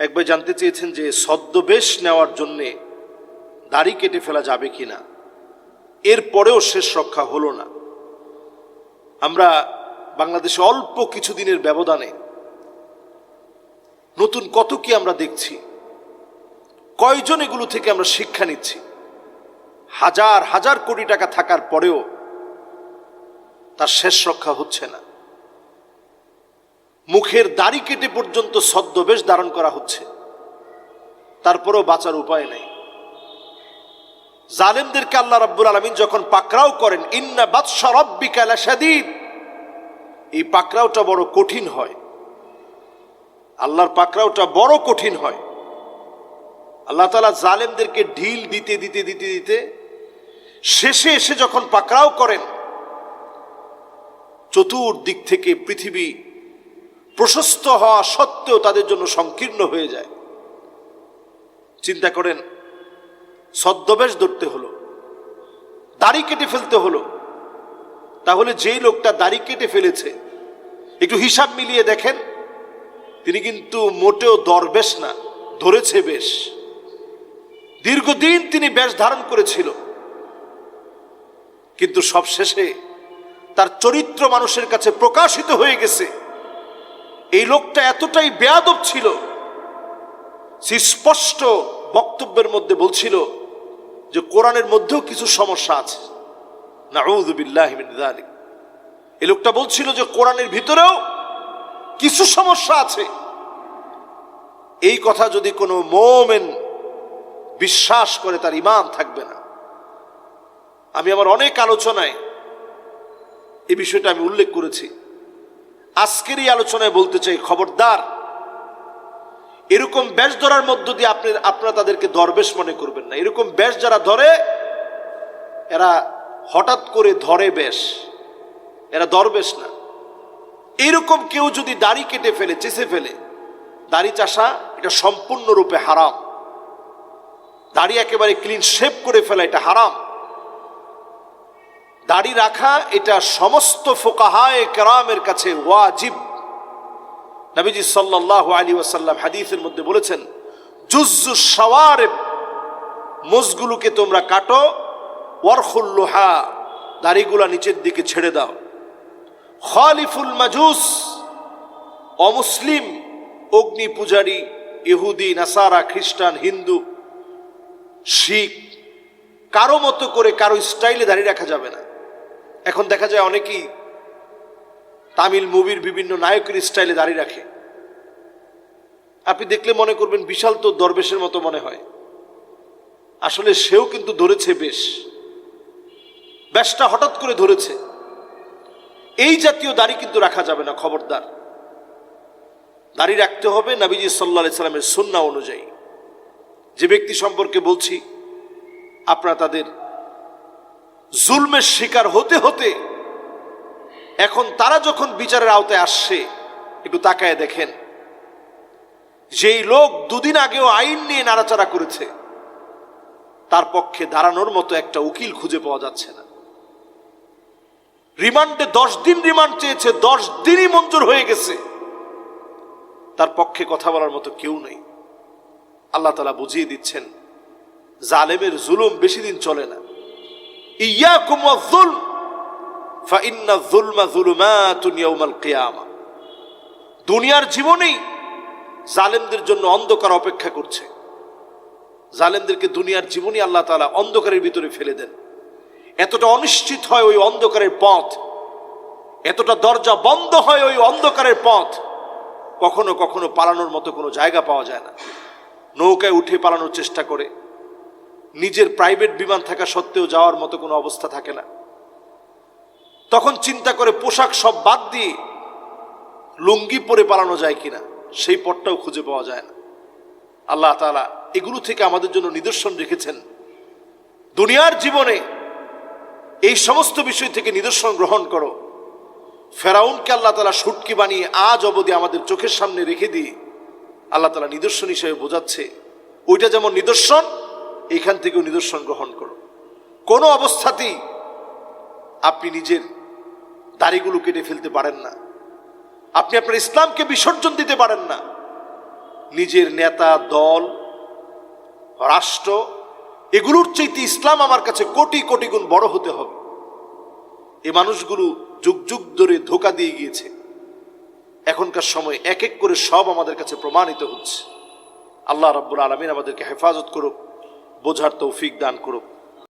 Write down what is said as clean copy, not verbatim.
একবার জানতে চেয়েছেন যে ছদ্মবেশ নেওয়ার জন্যে দাড়ি কেটে ফেলা যাবে কিনা, এরপরেও শেষ রক্ষা হলো না। আমরা বাংলাদেশে অল্প কিছুদিনের ব্যবধানে নতুন কত কি আমরা দেখছি, কয়জন এগুলো থেকে আমরা শিক্ষা নিচ্ছি। হাজার হাজার কোটি টাকা থাকার পরেও তার শেষ রক্ষা হচ্ছে না। মুখের দাড়ি কেটে পর্যন্ত ছদ্মবেশ ধারণ করা হচ্ছে, তারপরেও বাঁচার উপায় নেই। জালেমদেরকে আল্লাহ রাব্বুল আলামিন যখন পাকড়াও করেন, ইন্না বাতশা রাব্বিকা লাশাদীদ, এই পাকড়াওটা বড় কঠিন হয়। আল্লাহর পাকড়াওটা বড় কঠিন হয়। আল্লাহ তাআলা জালেমদেরকে ঢিল দিতে দিতে দিতে দিতে শেষে এসে যখন পাকড়াও করেন, চতুর্দিক থেকে পৃথিবী প্রশস্ত হওয়া সত্ত্বেও তাদের জন্য সংকীর্ণ হয়ে যায়। চিন্তা করেন, ছদ্মবেশ ধরতে হলো, দাড়ি কেটে ফেলতে হলো। তাহলে যেই লোকটা দাড়ি কেটে ফেলেছে, একটু হিসাব মিলিয়ে দেখেন, তিনি কিন্তু মোটেও দরবেশ না, ধরেছে বেশ। দীর্ঘদিন তিনি বেশ ধারণ করেছিল, কিন্তু সব শেষে তার চরিত্র মানুষের কাছে প্রকাশিত হয়ে গেছে। এই লোকটা এতটাই বেয়াদব ছিল, স্পষ্ট বক্তব্যের মধ্যে বলছিল যে কোরআনের মধ্যেও কিছু সমস্যা আছে। নাউযু বিল্লাহি মিন যালিক। এই লোকটা বলছিল যে কোরআনের ভিতরেও কিছু সমস্যা আছে। এই কথা যদি কোনো মুমিন বিশ্বাস করে, তার ঈমান থাকবে না। আমি আমার অনেক আলোচনায় এই বিষয়টা আমি উল্লেখ করেছি। আজকের এই আলোচনায় বলতে চাই, খবরদার, এরকম বেশ ধরার মধ্য দিয়ে আপনারা তাদেরকে দরবেশ মনে করবেন না। এরকম বেশ যারা ধরে, এরা হঠাৎ করে ধরে বেশ, এরা দরবেশ না। এরকম কেউ যদি দাড়ি কেটে ফেলে, চেঁচে ফেলে, দাড়ি চাষা এটা সম্পূর্ণরূপে হারাম। দাড়ি একেবারে ক্লিন শেভ করে ফেলা এটা হারাম। দাড়ি রাখা এটা সমস্ত ফুকাহায়ে কেরামের কাছে ওয়াজিব। নবীজি সাল্লাল্লাহু আলাইহি ওয়াসাল্লাম হাদিসের মধ্যে বলেছেন, জুজ্জুশ শাওয়ারিব, মুজগুলোকে তোমরা কাটো, ওয়ারখুল লুহা, দাড়িগুলা নিচের দিকে ছেড়ে দাও। খালিফুল মাজুস, অমুসলিম, অগ্নি পূজারী, ইহুদি, নাসারা, খ্রিস্টান, হিন্দু, শিখ, কারো মতো করে কারো স্টাইলে দাঁড়িয়ে রাখা যাবে না। এখন দেখা যায় অনেকেই তামিল মুভির বিভিন্ন নায়কের স্টাইলে দাঁড়িয়ে রাখে। আপনি দেখলে মনে করবেন বিশাল তো দরবেশের মতো মনে হয়। আসলে সেও কিন্তু ধরেছে বেশ, বেশটা হঠাৎ করে ধরেছে। এই জাতীয় দাড়ি কিন্তু রাখা যাবে না, খবরদার। দাড়ি রাখতে হবে নবীজি সাল্লাল্লাহু আলাইহি সাল্লামের সুন্নাহ অনুযায়ী। যে ব্যক্তি সম্পর্কে বলছি, আপনারা তাদের জুলমের শিকার হতে হতে এখন তারা যখন বিচারের আওতায় আসছে, একটু তাকায় দেখেন, যেই লোক দুদিন আগেও আইন নিয়ে নাড়াচাড়া করেছে, তার পক্ষে দাঁড়ানোর মতো একটা উকিল খুঁজে পাওয়া যাচ্ছে না। রিমান্ডে 10 দিন রিমান্ড চেয়েছে, 10 দিনই মঞ্জুর হয়ে গেছে, তার পক্ষে কথা বলার মতো কেউ নেই। আল্লাহ তাআলা বুঝিয়ে দিচ্ছেন, জালেমের জুলুম বেশি দিন চলে না। ইয়াকুম ওয়াজ-যুলম ফাইন্নায যুলমা যুলুমাতুন ইয়াওমাল কিয়ামা। দুনিয়ার জীবনেই জালেমদের জন্য অন্ধকার অপেক্ষা করছে। জালেমদেরকে দুনিয়ার জীবনই আল্লাহ তাআলা অন্ধকারের ভিতরে ফেলে দেন। এতটা অনিশ্চিত হয় ওই অন্ধকারের পথ, এতটা দরজা বন্ধ হয় ওই অন্ধকারের পথ, কখনো কখনো পালানোর মতো কোনো জায়গা পাওয়া যায় না। নৌকায় উঠে পালানোর চেষ্টা করে, নিজের প্রাইভেট বিমান থাকা সত্ত্বেও যাওয়ার মতো কোনো অবস্থা থাকে না। তখন চিন্তা করে পোশাক সব বাদ দিয়ে লুঙ্গি পরে পালানো যায় কিনা, সেই পথটাও খুঁজে পাওয়া যায় না। আল্লাহ তাআলা এগুলো থেকে আমাদের জন্য নিদর্শন রেখেছেন। দুনিয়ার জীবনে এই সমস্ত বিষয় থেকে নিদর্শন গ্রহণ করো। ফেরাউনকে আল্লাহ তাআলা শুটকি বানিয়ে আজ অবধি আমাদের চোখের সামনে রেখে দিয়ে আল্লাহ তাআলা নিদর্শন হিসেবে বোঝাচ্ছে, ওইটা যেমন নিদর্শন, এইখান থেকেও নিদর্শন গ্রহণ করো। কোনো অবস্থাতেই আপনি নিজের দাড়িগুলো কেটে ফেলতে পারেন না, আপনি আপনার ইসলামকে বিসর্জন দিতে পারেন না। নিজের নেতা, দল, রাষ্ট্র এগুলোর চাইতে ইসলাম আমার কাছে কোটি কোটি গুণ বড় হতে হবে। এই মানুষগুলো যুগ যুগ ধরে ধোঁকা দিয়ে গিয়েছে। এখনকার সময় এক এক করে সব আমাদের কাছে প্রমাণিত হচ্ছে। আল্লাহ রাব্বুল আলামিন আমাদেরকে হেফাজত করুক, বোঝার তৌফিক দান করুক।